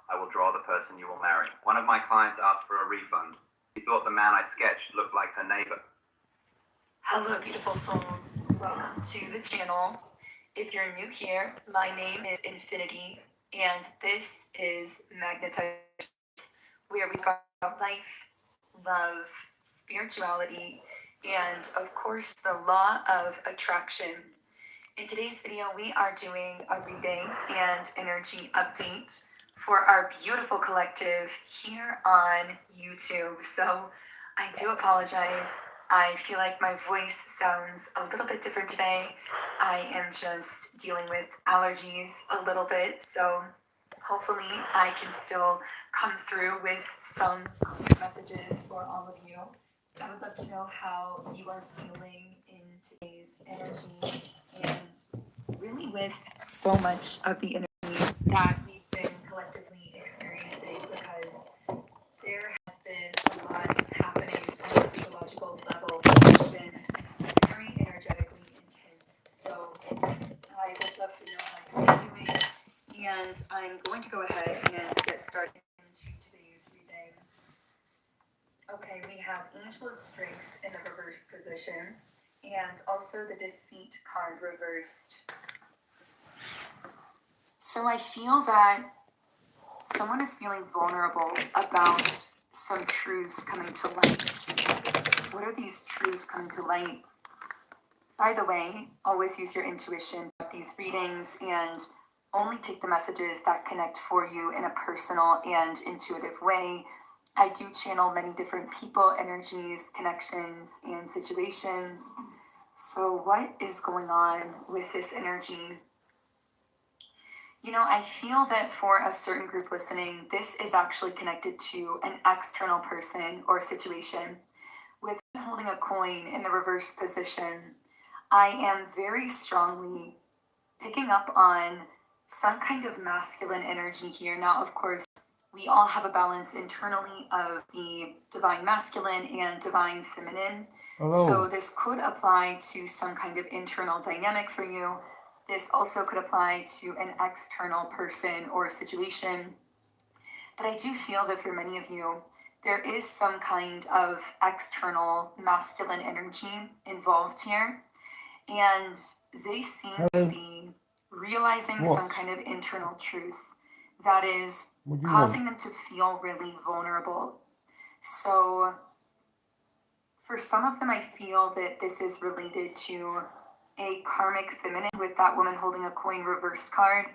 I will draw the person you will marry. One of my clients asked for a refund. She thought the man I sketched looked like her neighbor. Hello, beautiful souls. Welcome to the channel. If you're new here, my name is Infinity, and this is Magnetize, where we talk about life, love, spirituality, and of course, the law of attraction. In today's video, we are doing a reading and energy update for our beautiful collective here on YouTube. So I do apologize. I feel like my voice sounds a little bit different today. I am just dealing with allergies a little bit, so hopefully I can still come through with some messages for all of you. I would love to know how you are feeling in today's energy and really with so much of the energy that we've been collectively experiencing, because there has been a lot happening on a psychological level. It's been very energetically intense. So I would love to know how you're doing. And I'm going to go ahead and get started into today's reading. Okay, we have Angel of Strength in the reverse position, and also the Deceit card reversed. So I feel that someone is feeling vulnerable about some truths coming to light. What are these truths coming to light? By the way, always use your intuition with these readings and only take the messages that connect for you in a personal and intuitive way. I do channel many different people, energies, connections, and situations. So what is going on with this energy? You know, I feel that for a certain group listening, this is actually connected to an external person or situation. With holding a coin in the reverse position, I am very strongly picking up on some kind of masculine energy here. Now, of course, we all have a balance internally of the divine masculine and divine feminine. Hello. So this could apply to some kind of internal dynamic for you. This also could apply to an external person or situation. But I do feel that for many of you, there is some kind of external masculine energy involved here. And they seem to be realizing some kind of internal truth that is causing them to feel really vulnerable. So for some of them, I feel that this is related to a karmic feminine with that woman holding a coin reverse card,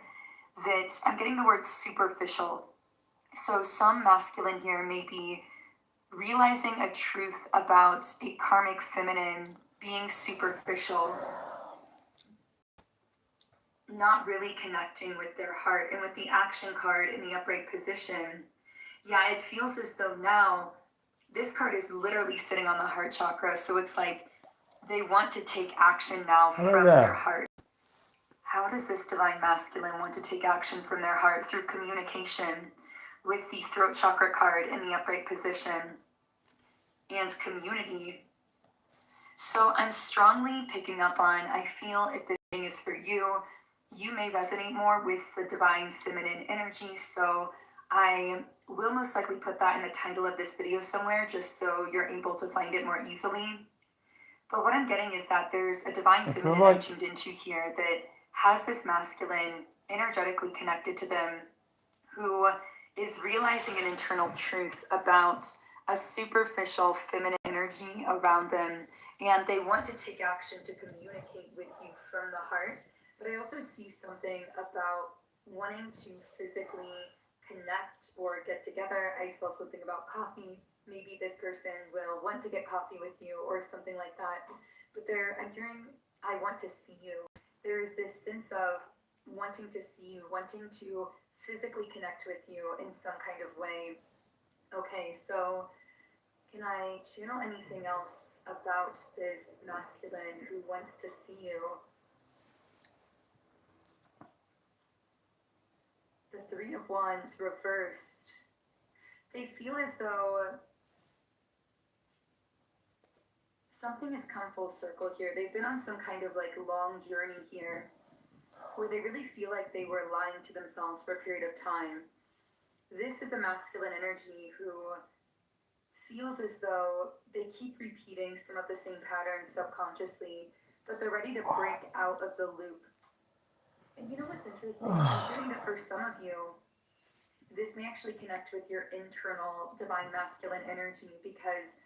that I'm getting the word superficial. So some masculine here may be realizing a truth about a karmic feminine being superficial, not really connecting with their heart. And with the action card in the upright position, yeah, it feels as though now this card is literally sitting on the heart chakra. So it's like they want to take action now from their heart. How does this divine masculine want to take action from their heart? Through communication, with the throat chakra card in the upright position, and community. So I'm strongly picking up on, I feel if this thing is for you, you may resonate more with the divine feminine energy. So I will most likely put that in the title of this video somewhere, just so you're able to find it more easily. But what I'm getting is that there's a divine feminine I'm tuned into here that has this masculine energetically connected to them, who is realizing an internal truth about a superficial feminine energy around them, and they want to take action to communicate with you from the heart. But I also see something about wanting to physically connect or get together. I saw something about coffee. Maybe this person will want to get coffee with you or something like that. But I'm hearing, I want to see you. There is this sense of wanting to see you, wanting to physically connect with you in some kind of way. Okay, so can I channel anything else about this masculine who wants to see you? The Three of Wands reversed. They feel as though something has come full circle here. They've been on some kind of like long journey here, where they really feel like they were lying to themselves for a period of time. this is a masculine energy who feels as though they keep repeating some of the same patterns subconsciously, but they're ready to break out of the loop. And you know what's interesting? I'm feeling that for some of you, this may actually connect with your internal divine masculine energy, because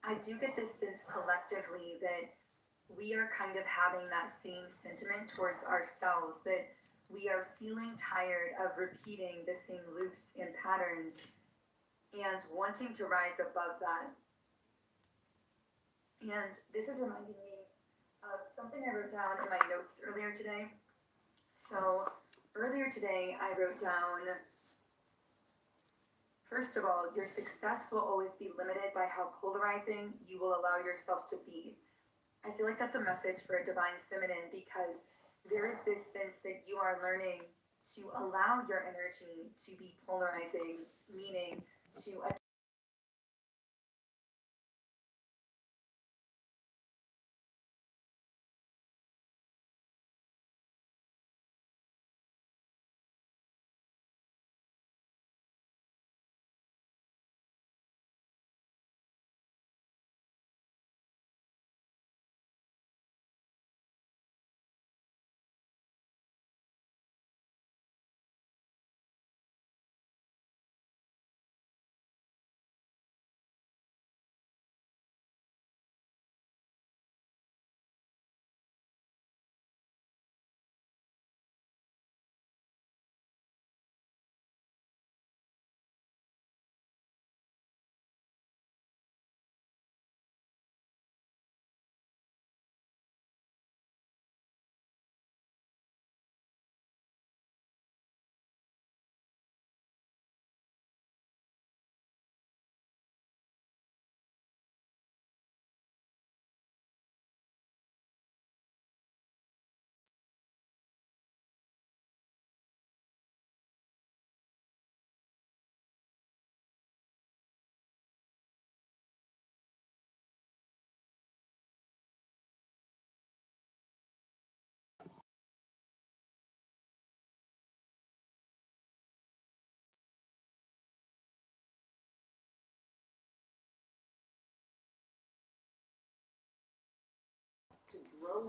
I do get this sense collectively that we are kind of having that same sentiment towards ourselves, that we are feeling tired of repeating the same loops and patterns and wanting to rise above that. And this is reminding me of something I wrote down in my notes earlier today. So earlier today, I wrote down, first of all, your success will always be limited by how polarizing you will allow yourself to be. I feel like that's a message for a divine feminine, because there is this sense that you are learning to allow your energy to be polarizing, meaning to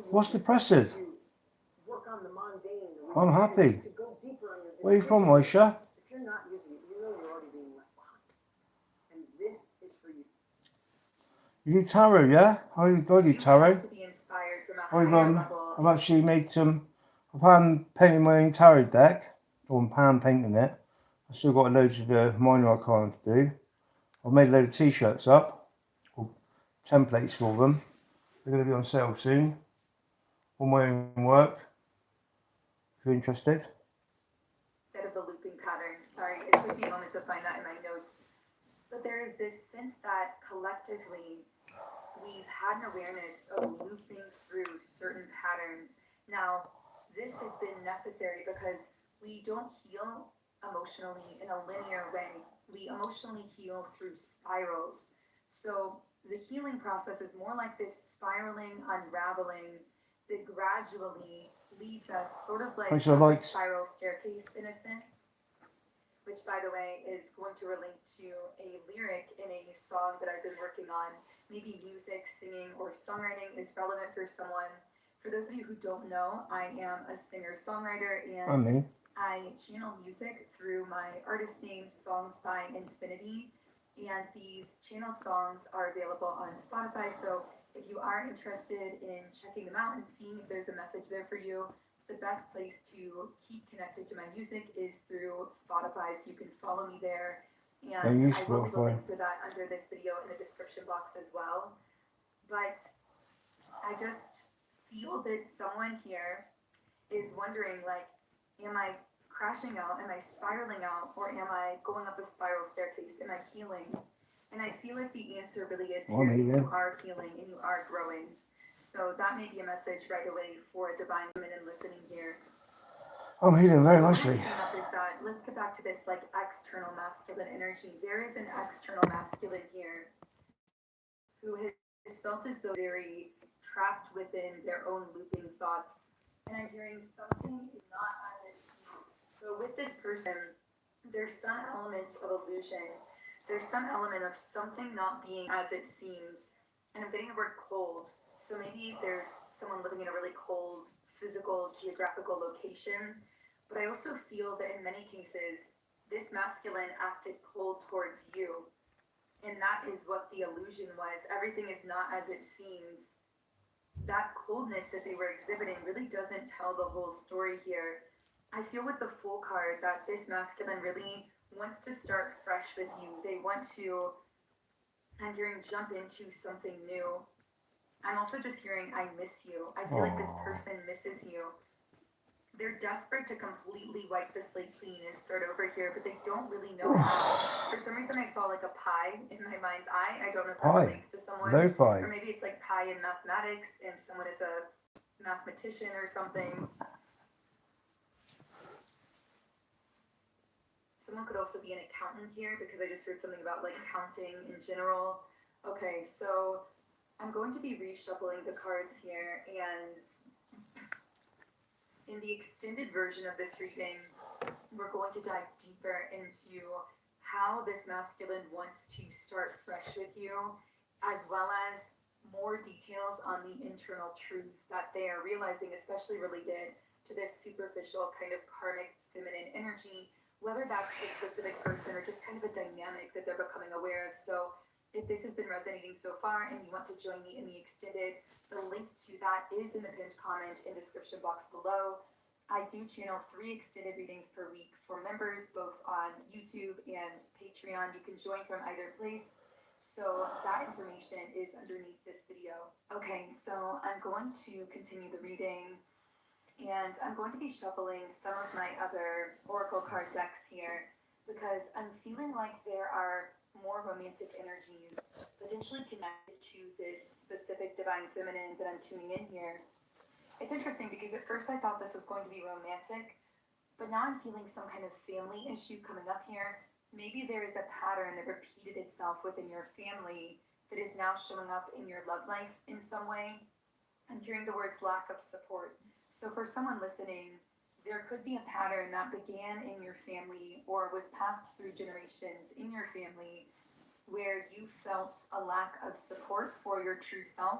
What's depressive? I'm happy. Where are you from, Aisha? If you're not using it, you know you're already being left behind. And this is for you. You do tarot, yeah? I do you tarot. have to be inspired from a higher level. I've actually made some. I've hand painted my own tarot deck, or I'm hand painting it. I've still got loads of the minor arcana to do. I've made a load of t-shirts up, or templates for them. They're going to be on sale soon. All my own work. If you're interested. Instead of the looping pattern. Sorry, it took me a moment to find that in my notes. But there is this sense that collectively we've had an awareness of looping through certain patterns. Now, this has been necessary because we don't heal emotionally in a linear way. We emotionally heal through spirals. So the healing process is more like this spiraling, unraveling that gradually leads us sort of like Thanks for the a likes. spiral staircase in a sense, which by the way is going to relate to a lyric in a song that I've been working on. Maybe music, singing, or songwriting is relevant for someone. For those of you who don't know, I am a singer-songwriter, and I channel music through my artist name, Songs by Infinity, and these channeled songs are available on Spotify, so if you are interested in checking them out and seeing if there's a message there for you, the best place to keep connected to my music is through Spotify, so you can follow me there. And I will leave a link for that under this video in the description box as well. But I just feel that someone here is wondering, like, am I crashing out? Am I spiraling out? Or am I going up a spiral staircase? Am I healing? And I feel like the answer really is here. You are healing and you are growing. So that may be a message right away for a divine feminine listening here. I'm healing very nicely. What came up is that, let's get back to this like external masculine energy. There is an external masculine here who has felt as though very trapped within their own looping thoughts. And I'm hearing something is not as it seems. So with this person, there's some element of illusion. There's some element of something not being as it seems. And I'm getting the word cold. So maybe there's someone living in a really cold physical, geographical location. But I also feel that in many cases, this masculine acted cold towards you. And that is what the illusion was. Everything is not as it seems. That coldness that they were exhibiting really doesn't tell the whole story here. I feel with the Fool card that this masculine really wants to start fresh with you. They want to, I'm hearing, jump into something new. I'm also just hearing, I miss you. I feel like this person misses you. They're desperate to completely wipe the slate clean and start over here, but they don't really know how. For some reason, I saw like a pie in my mind's eye. I don't know if that Pie. relates to someone. No pie. Or maybe it's like pi in mathematics and someone is a mathematician or something. Someone could also be an accountant here because I just heard something about like counting in general. Okay, so I'm going to be reshuffling the cards here, and in the extended version of this reading, we're going to dive deeper into how this masculine wants to start fresh with you, as well as more details on the internal truths that they are realizing, especially related to this superficial kind of karmic feminine energy, whether that's a specific person or just kind of a dynamic that they're becoming aware of. So if this has been resonating so far and you want to join me in the extended, the link to that is in the pinned comment in the description box below. I do channel 3 extended readings per week for members, both on YouTube and Patreon. You can join from either place. So that information is underneath this video. Okay, so I'm going to continue the reading, and I'm going to be shuffling some of my other oracle card decks here because I'm feeling like there are more romantic energies potentially connected to this specific divine feminine that I'm tuning in here. It's interesting because at first I thought this was going to be romantic, but now I'm feeling some kind of family issue coming up here. Maybe there is a pattern that repeated itself within your family that is now showing up in your love life in some way. I'm hearing the words lack of support. So for someone listening, there could be a pattern that began in your family or was passed through generations in your family where you felt a lack of support for your true self.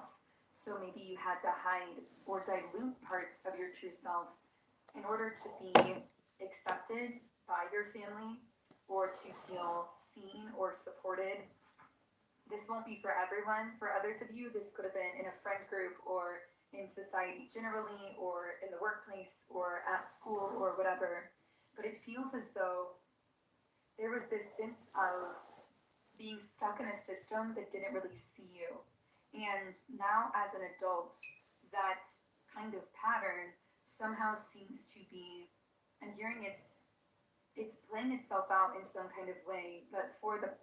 So maybe you had to hide or dilute parts of your true self in order to be accepted by your family or to feel seen or supported. This won't be for everyone. For others of you, this could have been in a friend group or in society generally, or in the workplace, or at school, or whatever. But it feels as though there was this sense of being stuck in a system that didn't really see you. And now, as an adult, that kind of pattern somehow seems to be, I'm hearing it's playing itself out in some kind of way, but for the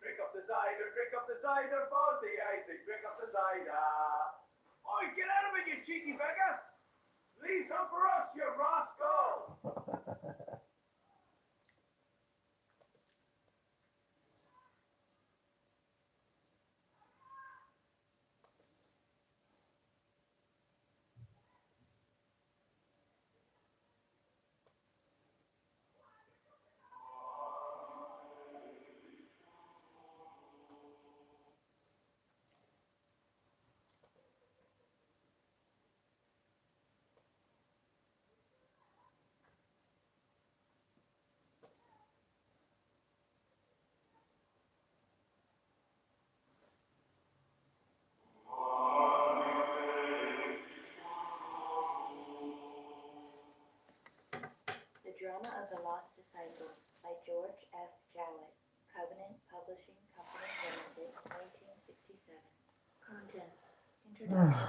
Drink up the cider for the Isaac, drink up the cider. Oi, get out of it, you cheeky beggar! Leave some for us, you rascal! Disciples by George F. Jowett, Covenant Publishing Company Limited, 1967. Contents. Introduction.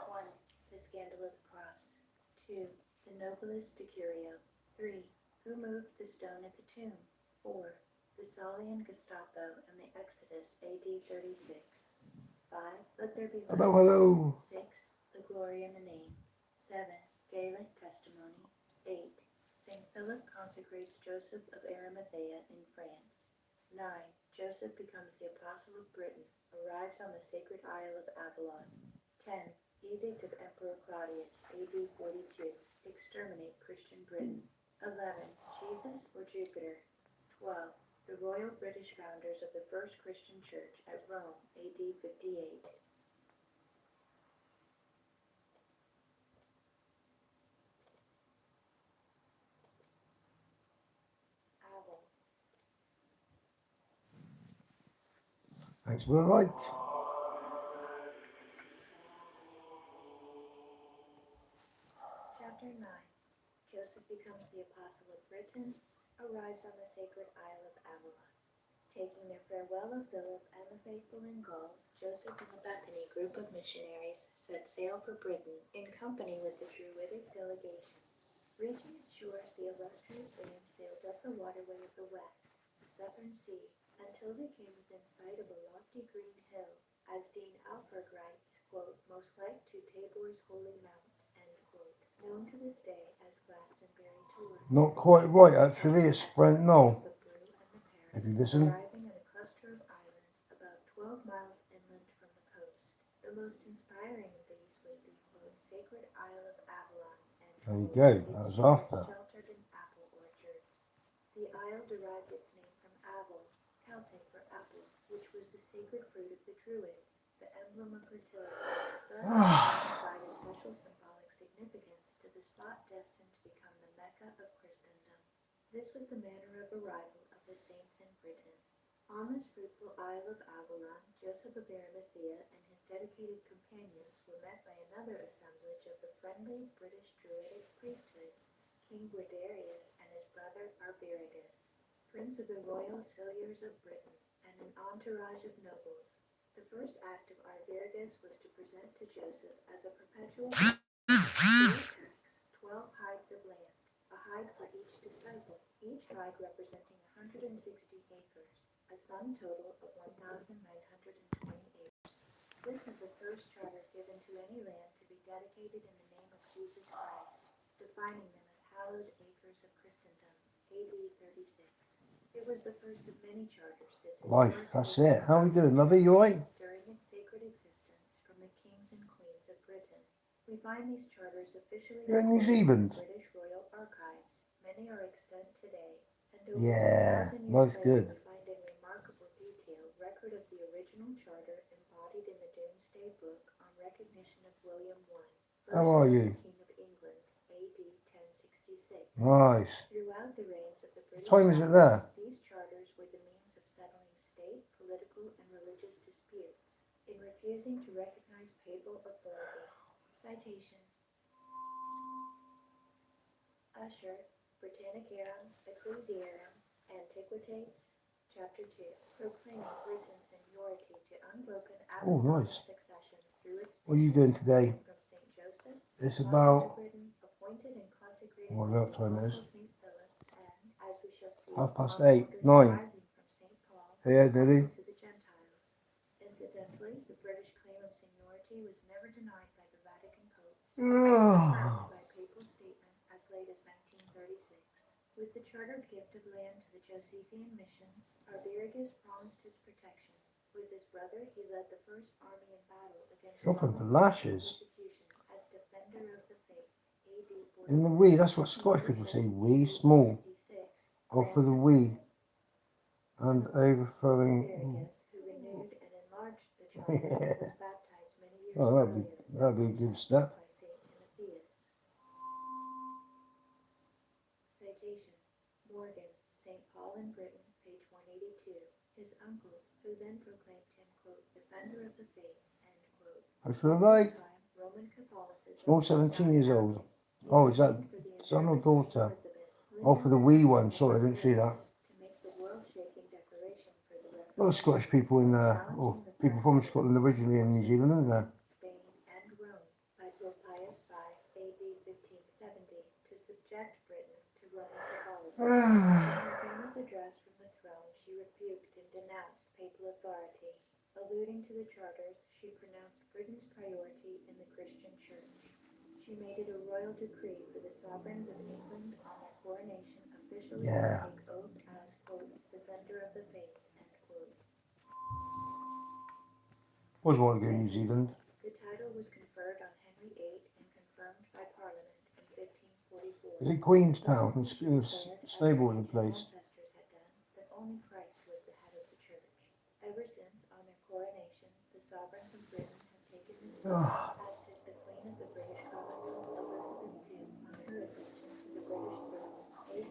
1. The Scandal of the Cross. 2. The Nobilis Decurio. 3. Who moved the stone at the tomb? 4. The Saulian Gestapo and the Exodus, AD 36. 5. Let there be light. Hello, hello. 6. The glory in the name. 7. Gaelic testimony. 8. St. Philip consecrates Joseph of Arimathea in France. 9. Joseph becomes the Apostle of Britain, arrives on the sacred Isle of Avalon. 10. Edict of Emperor Claudius, AD 42. Exterminate Christian Britain. 11. Jesus or Jupiter. 12. The Royal British founders of the First Christian Church at Rome, AD 58. Aval. Thanks for the like. Chapter 9. Joseph becomes the Apostle of Britain, arrives on the sacred Isle of Avalon. Taking their farewell of Philip and the faithful in Gaul, Joseph and the Bethany group of missionaries set sail for Britain in company with the Druidic delegation. Reaching its shores, the illustrious band sailed up the waterway of the west, the Southern Sea, until they came within sight of a lofty green hill, as Dean Alford writes, quote, most like to Tabor's holy mount, end quote, known to this day as Glastonbury Tor. Not quite right, actually. It's Brent Knoll. If you listen. Arriving at a cluster of islands about 12 miles inland from the coast. The most inspiring of these was the quote, sacred Isle of Avalon, and There you go. That was after. sheltered in apple orchards. The isle derived its name from Aval, Celtic for apple, which was the sacred fruit of the Druids, the emblem of fertility. Thus, it provided special symbolic significance to the spot destined to become the Mecca of Christendom. This was the manner of arrival of the saints in Britain. On this fruitful Isle of Avalon, Joseph of Arimathea and his dedicated companions were met by another assemblage of the friendly British Druidic priesthood, King Guiderius and his brother Arviragus, Prince of the Royal Auxiliaries of Britain, and an entourage of nobles. The first act of Arviragus was to present to Joseph as a perpetual tax 12 hides of land, a hide for each disciple, each hide representing 160 acres, a sum total of 1,920 acres. This was the first charter given to any land to be dedicated in the name of Jesus Christ, defining them as hallowed acres of Christendom, AD 36. It was the first of many charters this Life, that's it. How are we doing, lovey? You alright? during its sacred existence from the kings and queens of Britain. We find these charters officially You're in New Zealand. British Royal Archives. Many are extant today, and over Yeah, 1,000 years life's later, good. we find in remarkable detail record of the original charter embodied in the Domesday Book on recognition of William I, How are you? King of England, AD 1066. Nice. Throughout the reigns of the British What time is it sovereigns, there? these charters were the means of settling state, political, and religious disputes. In refusing to recognize papal authority. Citation. Usher, Britannicarum, Ecclesiarum, Antiquitates, Chapter 2, proclaiming Britain's seniority to unbroken apostolic nice. succession through its What are you doing today? from St. Joseph, It's Apostle about, to Britain, appointed and consecrated what by about the time it is? Apostle St. Philip, and, as we shall see, 8:30, onlookers 9. rising from St. Paul, Hey, Dilly. also to the Gentiles. Incidentally, the British claim of seniority was never denied by the Vatican popes, confirmed by papal statement as late as 1936. With the chartered gift of land to the Josephian mission, Arviragus promised his protection. With his brother, he led the first army in battle against Dropping Roman the lashes. persecution as defender of the faith. AD In the we, that's what Scottish people say, we, small. Or for the we. And overthrowing. Arviragus, who renewed and enlarged the charter, was baptized many years Oh, earlier that'd be a good step. by Saint Timotheus. Citation. Morgan, St. Paul in Britain, page 182. His uncle, who then proclaimed him, quote, defender of the faith, end quote. I feel At like this time, Roman Catholicism small was 17 years old. not Oh, is that active. For the son or imperator daughter? Elizabeth, Oh, for the wee one. Sorry, I didn't see that. To make the world-shaking declaration for the A lot of Scottish people in there, or people from Scotland originally in New Zealand, isn't there? Spain and Rome by Pope Pius V, AD 1570, to subject Britain to Roman Catholicism. In her famous address from the throne, she rebuked and denounced papal authority. Alluding to the charters, she pronounced Britain's priority in the Christian Church. She made it a royal decree for the sovereigns of England on their coronation officially Yeah. to take oath as, quote, defender of the faith, end quote. Always wanted to go to New Zealand. The title was conferred on Henry VIII and confirmed by Parliament in 1544. Is it Queenstown? It's stable in the place. Ancestors had done, that only Christ was the head of the church. Ever since, on their coronation, the sovereigns of Britain have taken this oath, as did the Queen of the British Commonwealth, Elizabeth II, on her ascension to the British throne, AD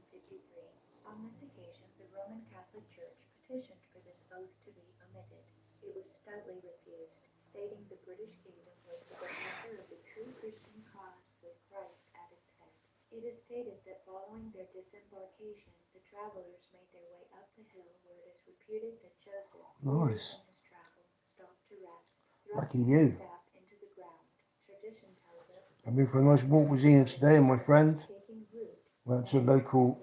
1953. On this occasion, the Roman Catholic Church petitioned for this oath to be omitted. It was stoutly refused, stating the British kingdom was the protector of the true Christian cause with Christ at its head. It is stated that following their disembarkation, the travelers made their way up the hill where it is reputed that Joseph, weary Nice. from his travel, stopped to rest, Lucky thrusting you. his staff into the ground. Tradition tells us I've been for a nice walk with Zena today and my friend. taking root. Went to a local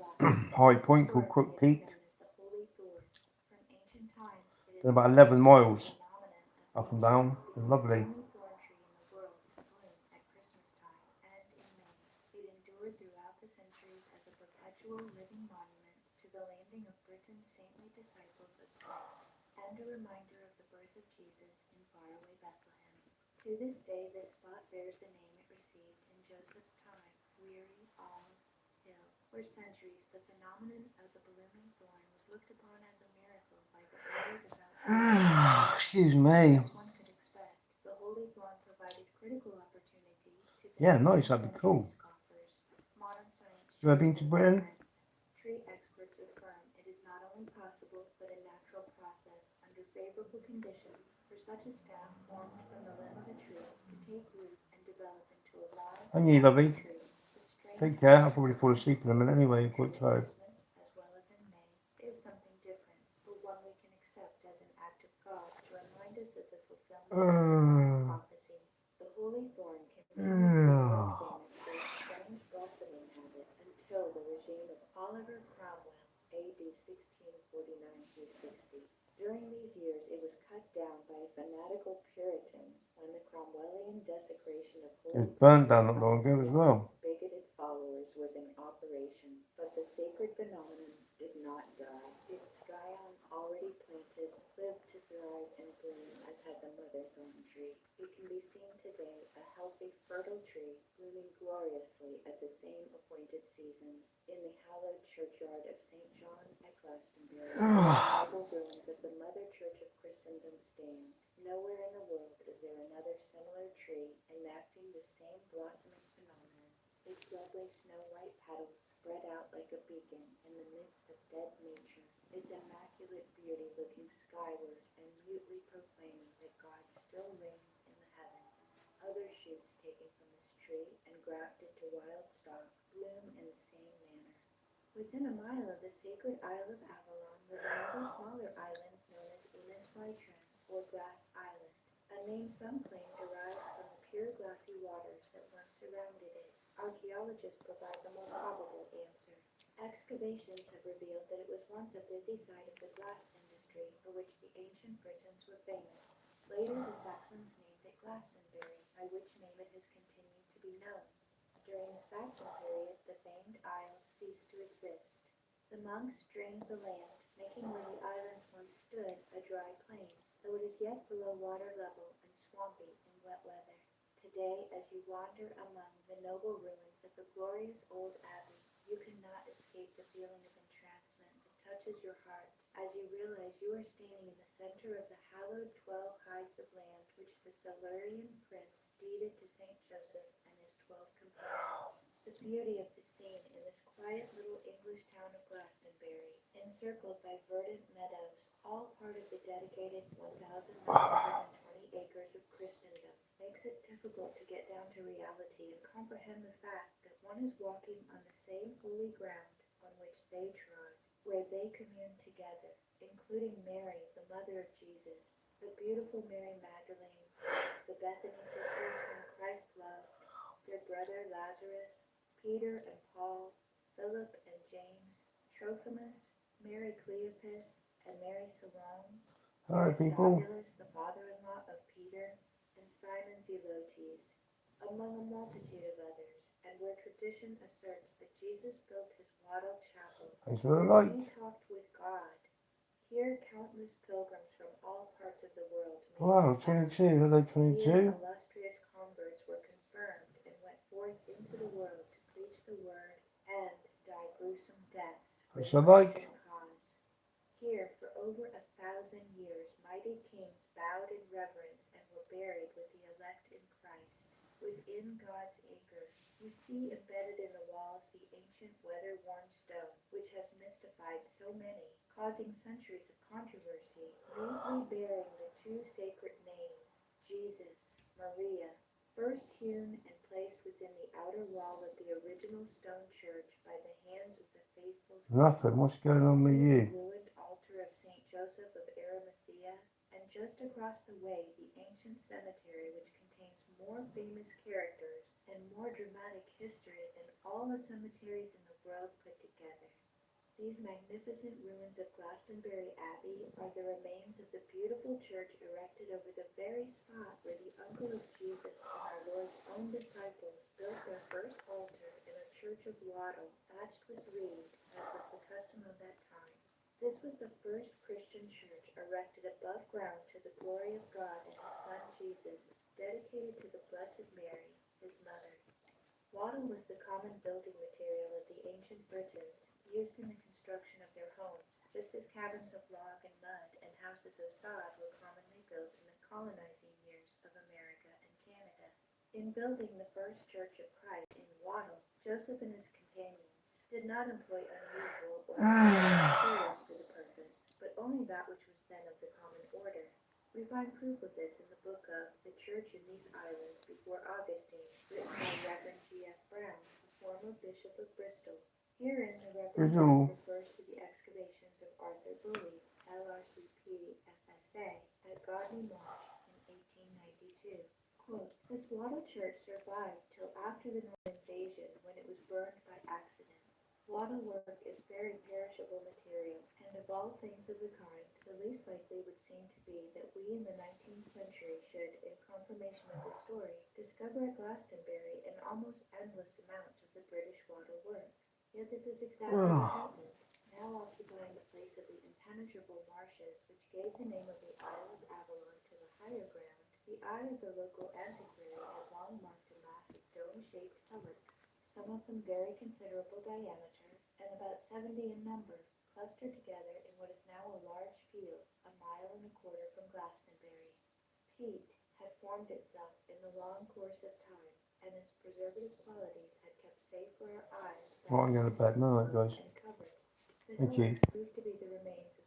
high point called Crook Peak. From ancient times, it is Done about 11 miles phenomenon up of and down. It was lovely. only thorn tree in the world to bloom at Christmas time and in May. It endured throughout the centuries as a perpetual living monument to the landing of Britain's saintly disciples of Christ and a reminder of the birth of Jesus in faraway Bethlehem. To this day, this spot bears the name it received in Joseph's time, Weary Olive Hill. For centuries, the phenomenon of the blooming thorn was looked upon as a miracle by the early devout. Excuse me. As one could expect, the holy thorn provided critical opportunity to the Yeah, nice. That'd be cool. scoffers. Modern science You ever been to Britain? Tree experts affirm it is not only possible but a natural process under favorable conditions for such a stem formed from the limb of a tree to take root and develop into a live And you, lovey. tree. The strange Take care. I'll probably fall asleep in a minute anyway. I'm quite tired. Christmas, as well as in May, is something different, but one we can accept as an act of God to remind us of the fulfillment of prophecy. The holy thorn continued to be famous for its strange blossoming habit until the regime of Oliver Cromwell, AD 1649-60. During these years, it was cut down by a fanatical Puritan when the Cromwellian desecration of It holy was burnt places down not long ago as well. bigoted followers was in operation, but the sacred phenomenon did not die. Its scion, already planted, lived to thrive and bloom as had the mother thorn tree. It can be seen today, a healthy, fertile tree, blooming gloriously at the same appointed seasons in the hallowed churchyard of St. John at Glastonbury. The marble ruins of the mother church of Christendom stand. Nowhere in the world is there another similar tree enacting the same blossoming phenomenon. Its lovely snow-white petals spread out like a beacon in the midst of dead nature, its immaculate beauty looking skyward and mutely proclaiming that God still reigns in the heavens. Other shoots taken from this tree and grafted to wild stock bloom in the same manner. Within a mile of the sacred Isle of Avalon was another smaller island known as Innis Wytren, or Glass Island, a name some claim derived from the pure glassy waters that once surrounded it. Archaeologists provide the more probable answer. Excavations have revealed that it was once a busy site of the glass industry for which the ancient Britons were famous. Later, the Saxons named it Glastonbury, by which name it has continued to be known. During the Saxon period, the famed isles ceased to exist. The monks drained the land, making where the islands once stood a dry plain, though it is yet below water level and swampy in wet weather. Today, as you wander among the noble ruins of the glorious old abbey, you cannot escape the feeling of entrancement that touches your heart as you realize you are standing in the center of the hallowed 12 hides of land which the Silurian prince deeded to St. Joseph and his 12 companions. The beauty of the scene in this quiet little English town of Glastonbury, encircled by verdant meadows, all part of the dedicated 1,920 acres of Christendom, makes it difficult to get down to reality and comprehend the fact that one is walking on the same holy ground on which they trod, where they commune together, including Mary, the mother of Jesus, the beautiful Mary Magdalene, the Bethany sisters whom Christ loved, their brother Lazarus, Peter and Paul, Philip and James, Trophimus, Mary Cleopas, and Mary Salome, Hi people. Aristobulus, the father-in-law of Peter, and Simon Zelotes, among a multitude of others, and where tradition asserts that Jesus built his wattled chapel, Thanks for the where like. he talked with God. Here countless pilgrims from all parts of the world made Wow, their 22. Hello, Here 22. illustrious converts were confirmed and went forth into the world to preach the word and die gruesome deaths for Thanks the for the like. Christian cause. Here for over 1,000 years mighty kings bowed in reverence and were buried with the elect in Christ. Within God's acre, you see embedded in the walls the ancient weather-worn stone which has mystified so many, causing centuries of controversy, mutely bearing the two sacred names, Jesus, Maria, first hewn and placed within the outer wall of the original stone church by the hands of the faithful Nothing. saints. What's going on with See you? the ruined altar of St. Joseph of Arimathea, and just across the way the ancient cemetery which contains more famous characters and more dramatic history than all the cemeteries in the world put together. These magnificent ruins of Glastonbury Abbey are the remains of the beautiful church erected over the very spot where the uncle of Jesus and our Lord's own disciples built their first altar in a church of wattle thatched with reed, as was the custom of that time. This was the first Christian church erected above ground to the glory of God and his Son Jesus, dedicated to the Blessed Mary, his mother. Wattle was the common building material of the ancient Britons, used in the construction of their homes, just as cabins of log and mud and houses of sod were commonly built in the colonizing years of America and Canada. In building the first Church of Christ in Wattle, Joseph and his companions did not employ unusual or materials for the purpose, but only that which was then of the common order. We find proof of this in the book of The Church in These Islands Before Augustine, written by Reverend G.F. Brown, a former Bishop of Bristol. Herein the Reverend Brown refers to the excavations of Arthur Bully, LRCP FSA, at Godney Marsh in 1892. Quote, this wattle church survived till after the Norman invasion, when it was burned by accident. Wattle work is very perishable material, and of all things of the kind, the least likely would seem to be that we in the 19th century should, in confirmation of the story, discover at Glastonbury an almost endless amount of the British wattle work. Yet this is exactly what happened, now occupying the place of the impenetrable marshes which gave the name of the Isle of Avalon to the higher ground. The eye of the local antiquary had long marked a mass of dome-shaped hillocks, some of them very considerable diameter, and about 70 in number, clustered together in what is now a large field, 1.25 miles from Glastonbury. Peat had formed itself in the long course of time, and its preservative qualities had kept safe for our eyes. Right, I'm going to bed. Night, guys. And covered. The Thank you. hillocks proved to be the remains